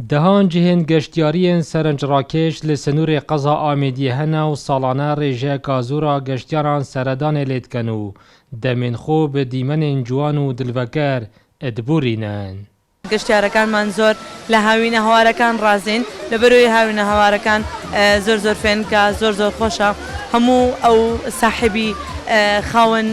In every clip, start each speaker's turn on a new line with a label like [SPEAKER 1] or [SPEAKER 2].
[SPEAKER 1] دهان جهن گشتیارین سرنجراکش لسنور قضا آمیدی هنه و سالانه ریجه کازورا گشتیاران سردان لیدکنو دمین خوب دیمن جوان و دلوکر ادبورینن.
[SPEAKER 2] گەشتیارەکانمان زۆر لە هاوینە هەوارەکان ڕازین لەبەرەوەی هاوینە هەوارەکان زۆر فێنکە زۆر خۆشە هەموو ئەو ساحبی خاوەن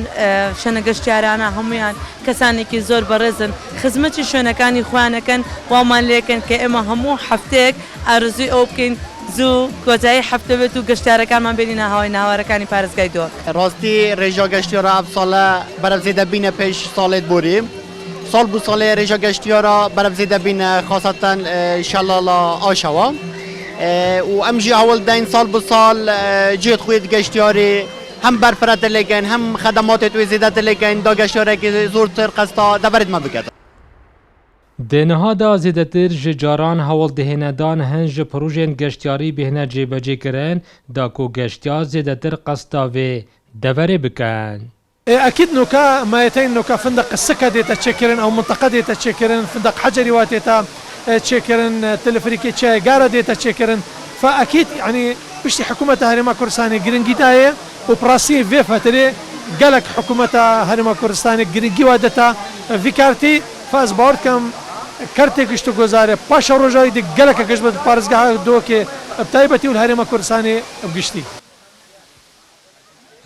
[SPEAKER 2] شوێنە گەشتیارانە هەمویان کەسانێکی زۆر بەڕێزن خزمەتی شوێنەکانی خۆیانەکەن وامان لێکن کە ئێمە هەموو هەفتەیەک ئارزووی ئەو بکەین زوو کۆتایی هەفتە بێت و گەشتیارەکانمان بینینە هاوای ناوارەکانی پارێزگای دۆ.
[SPEAKER 3] ڕاستی ڕێژا گەشتیارە ئەم ساڵە بەرەبزێدە بینە پێش ساڵێت بوریم. سال بو سال ریجا گشتیارا برابزیده بین خاصتا شلالا آشوا و امجی اول دین سال بو سال جیت خوید گشتیاری هم برفرت لگن هم خدمات توی زیادت لگن دا گشتیاره که زورتر قصدا دبرد ما بکرد.
[SPEAKER 1] دنها دا زیدتر جاران هول دهندان هنج پروژن گشتیاری بهنه جیبجی کرن دا کو گشتیار زیدتر قصدا و دبره بکن.
[SPEAKER 4] اكيد نوكا مايتين نوكا فندق السكه ديتا تشكرن او منطقه ديتا تشكرن فندق حجري واتيتا تشكرن تلفريكي تشاي قاره ديتا تشكرن فاكيد يعني بشتي حكومه هرما كردستان جرينجي دايه وبراسي في فتري قالك حكومه هرما كردستان جرينجي وادتا فيكارتي فاز بوركم كارتي كشتو گزاره باشا روجاي دي قالك كشبت بارزغا دوكي بتايبتي والهرما كردستاني بگشتي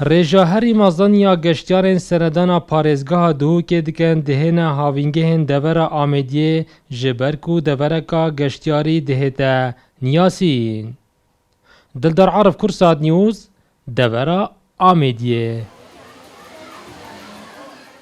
[SPEAKER 1] ریجا هری مازنیا گشتیارن سردانا پارێزگاها دووکê dikin dihêne havîngehên devera Amêdiyê ji ber ku devereka geştiyarî dihête niyasîn. Dildar Arif Kursat News, devera Amêdiyê.